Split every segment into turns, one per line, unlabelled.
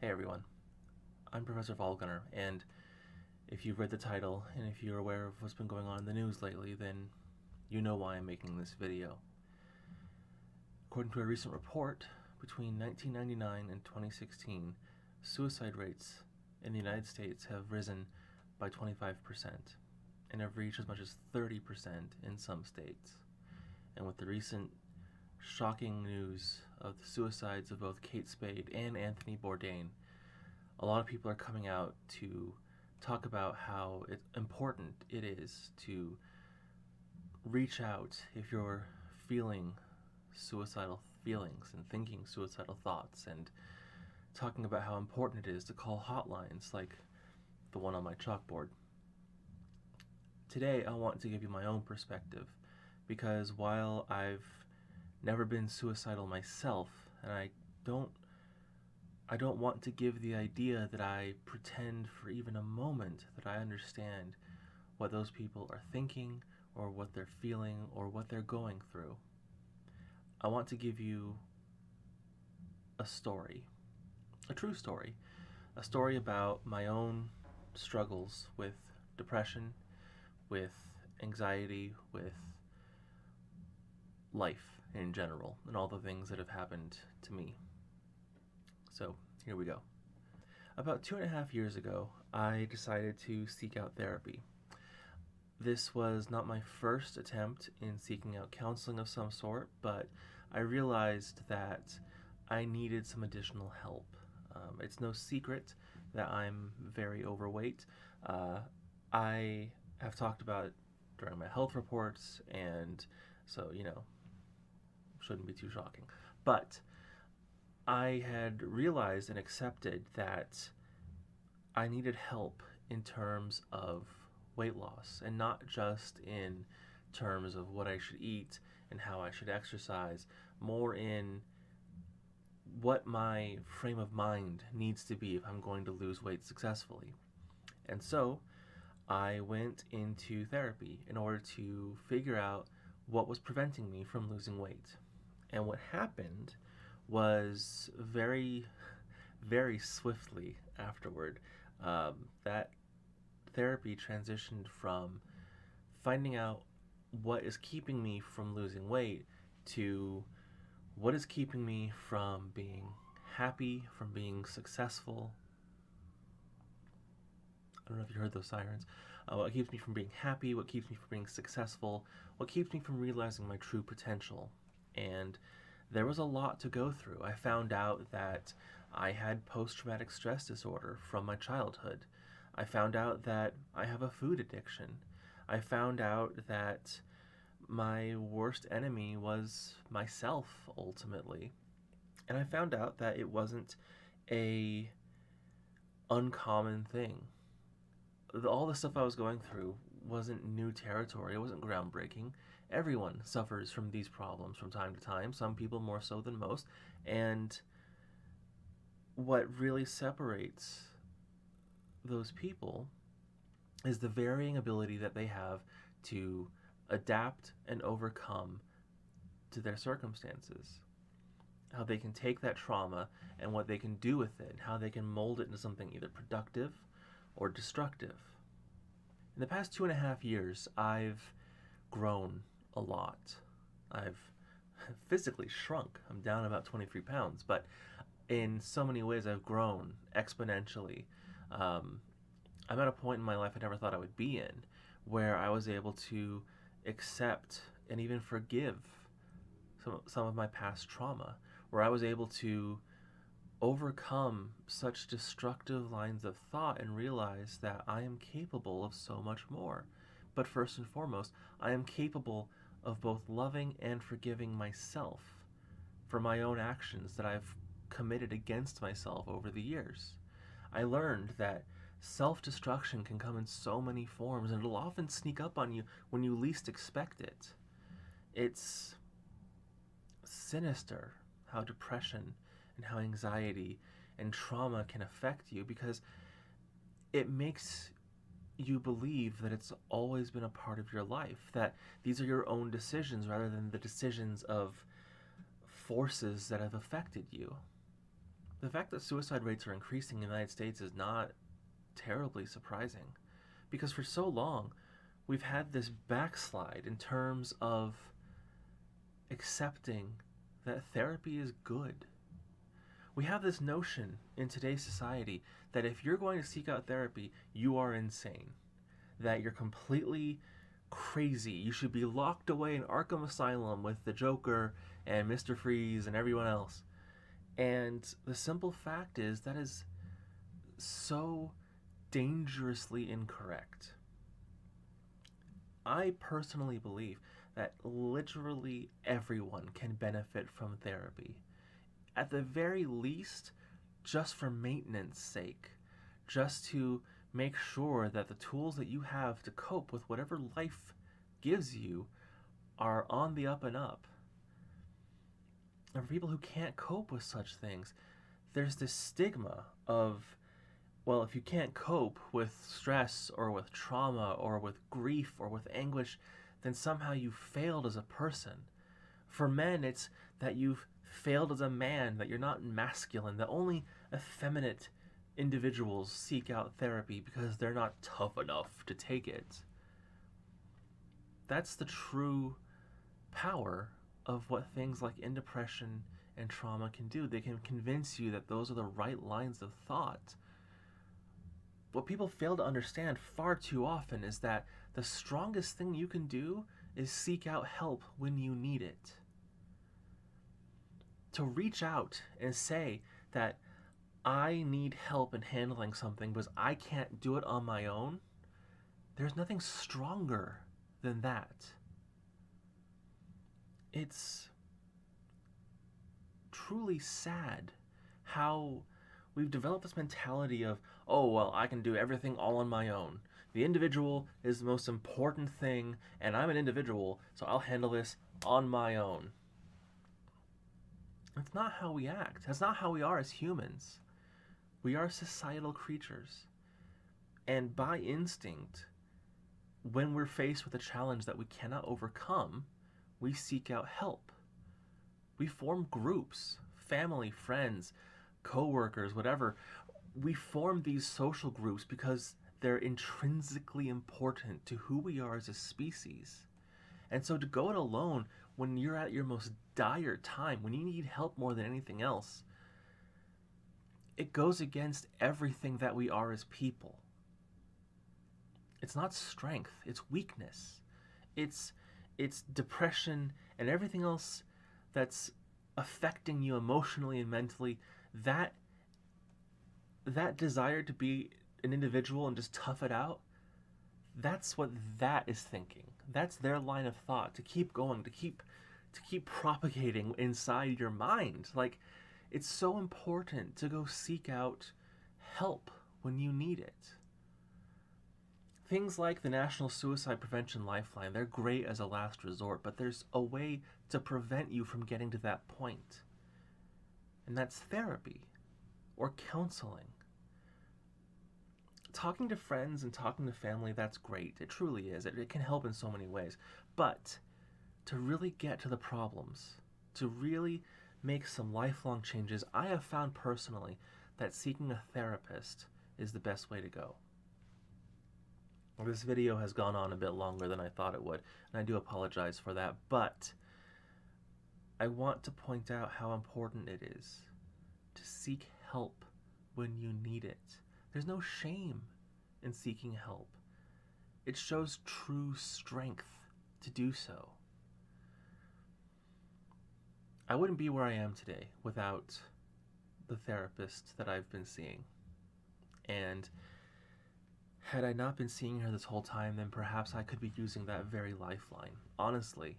Hey everyone, I'm Professor Falconer, and if you've read the title and if you're aware of what's been going on in the news lately, then you know why I'm making this video. According to a recent report, between 1999 and 2016, suicide rates in the United States have risen by 25% and have reached as much as 30% in some states. And with the recent shocking news of the suicides of both Kate Spade and Anthony Bourdain, a lot of people are coming out to talk about how important it is to reach out if you're feeling suicidal feelings and thinking suicidal thoughts, and talking about how important it is to call hotlines like the one on my chalkboard. Today I want to give you my own perspective, because while I've never been suicidal myself, and I don't want to give the idea that I pretend for even a moment that I understand what those people are thinking or what they're feeling or what they're going through. I want to give you a story, a true story, a story about my own struggles with depression, with anxiety, with life in general, and all the things that have happened to me. So here we go. About 2.5 years ago, I decided to seek out therapy. This was not my first attempt in seeking out counseling of some sort, but I realized that I needed some additional help. It's no secret that I'm very overweight. I have talked about it during my health reports, and so, shouldn't be too shocking. But I had realized and accepted that I needed help in terms of weight loss, and not just in terms of what I should eat and how I should exercise, more in what my frame of mind needs to be if I'm going to lose weight successfully. And so I went into therapy in order to figure out what was preventing me from losing weight. And what happened was very, very swiftly afterward, that therapy transitioned from finding out what is keeping me from losing weight to what is keeping me from being happy, from being successful. I don't know if you heard those sirens. What keeps me from being happy, what keeps me from being successful, what keeps me from realizing my true potential. And there was a lot to go through. I found out that I had post-traumatic stress disorder from my childhood. I found out that I have a food addiction. I found out that my worst enemy was myself, ultimately. And I found out that it wasn't a uncommon thing. All the stuff I was going through wasn't new territory. It wasn't groundbreaking. Everyone suffers from these problems from time to time, some people more so than most. And what really separates those people is the varying ability that they have to adapt and overcome to their circumstances. How they can take that trauma and what they can do with it, how they can mold it into something either productive or destructive. In the past 2.5 years, I've grown a lot. I've physically shrunk. I'm down about 23 pounds, but in so many ways I've grown exponentially. I'm at a point in my life I never thought I would be in, where I was able to accept and even forgive some of my past trauma, where I was able to overcome such destructive lines of thought and realize that I am capable of so much more. But first and foremost, I am capable of both loving and forgiving myself for my own actions that I've committed against myself over the years. I learned that self-destruction can come in so many forms, and it'll often sneak up on you when you least expect it. It's sinister how depression and how anxiety and trauma can affect you, because it makes you believe that it's always been a part of your life, that these are your own decisions rather than the decisions of forces that have affected you. The fact that suicide rates are increasing in the United States is not terribly surprising, because for so long we've had this backslide in terms of accepting that therapy is good. We have this notion in today's society that if you're going to seek out therapy, you are insane, that you're completely crazy. You should be locked away in Arkham Asylum with the Joker and Mr. Freeze and everyone else. And the simple fact is that is so dangerously incorrect. I personally believe that literally everyone can benefit from therapy. At the very least, just for maintenance sake, just to make sure that the tools that you have to cope with whatever life gives you are on the up and up. And for people who can't cope with such things, there's this stigma of, well, if you can't cope with stress or with trauma or with grief or with anguish, then somehow you failed as a person. For men, it's that you've failed as a man, that you're not masculine, that only effeminate individuals seek out therapy because they're not tough enough to take it. That's the true power of what things like depression and trauma can do. They can convince you that those are the right lines of thought. What people fail to understand far too often is that the strongest thing you can do is seek out help when you need it. To reach out and say that I need help in handling something because I can't do it on my own, there's nothing stronger than that. It's truly sad how we've developed this mentality of, oh, well, I can do everything all on my own. The individual is the most important thing, and I'm an individual, so I'll handle this on my own. That's not how we act. That's not how we are as humans. We are societal creatures. And by instinct, when we're faced with a challenge that we cannot overcome, we seek out help. We form groups, family, friends, co-workers, whatever. We form these social groups because they're intrinsically important to who we are as a species. And so to go it alone when you're at your most dire time, when you need help more than anything else, it goes against everything that we are as people. It's not strength, it's weakness. It's depression and everything else that's affecting you emotionally and mentally. That desire to be an individual and just tough it out, that's what that is thinking. That's their line of thought, to keep going, to keep propagating inside your mind. Like, it's so important to go seek out help when you need it. Things like the National Suicide Prevention Lifeline, they're great as a last resort, but there's a way to prevent you from getting to that point. And that's therapy or counseling. Talking to friends and talking to family, that's great. It truly is. It can help in so many ways. But to really get to the problems, to really make some lifelong changes, I have found personally that seeking a therapist is the best way to go. This video has gone on a bit longer than I thought it would, and I do apologize for that, but I want to point out how important it is to seek help when you need it. There's no shame in seeking help. It shows true strength to do so. I wouldn't be where I am today without the therapist that I've been seeing. And had I not been seeing her this whole time, then perhaps I could be using that very lifeline. Honestly,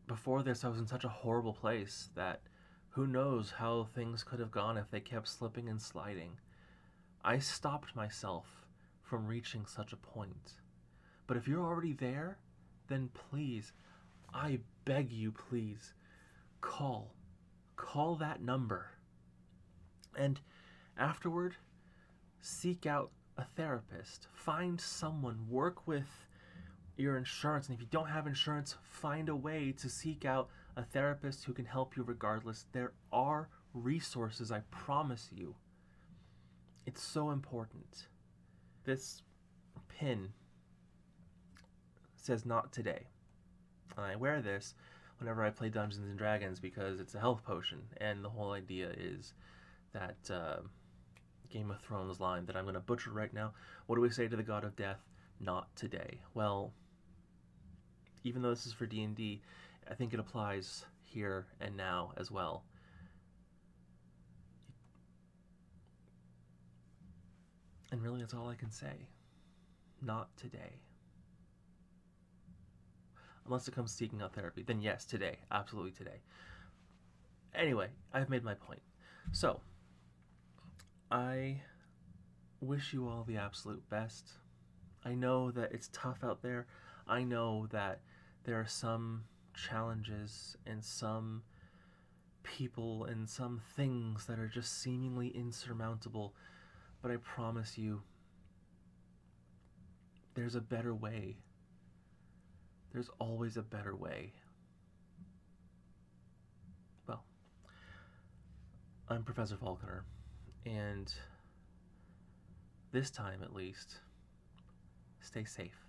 before this I was in such a horrible place that who knows how things could have gone if they kept slipping and sliding. I stopped myself from reaching such a point. But if you're already there, then please, I beg you, please, call that number. And afterward, seek out a therapist. Find someone, work with your insurance, and if you don't have insurance, find a way to seek out a therapist who can help you regardless. There are resources, I promise you. It's so important. This pin says not today. And I wear this whenever I play Dungeons and Dragons because it's a health potion, and the whole idea is that Game of Thrones line that I'm going to butcher right now. What do we say to the god of death? Not today. Well, even though this is for D&D, I think it applies here and now as well. And really, that's all I can say. Not today. Unless it comes to seeking out therapy, then yes, today. Absolutely today. Anyway, I've made my point. So, I wish you all the absolute best. I know that it's tough out there. I know that there are some challenges and some people and some things that are just seemingly insurmountable. But I promise you, there's a better way. There's always a better way. Well, I'm Professor Falconer, and this time at least, stay safe.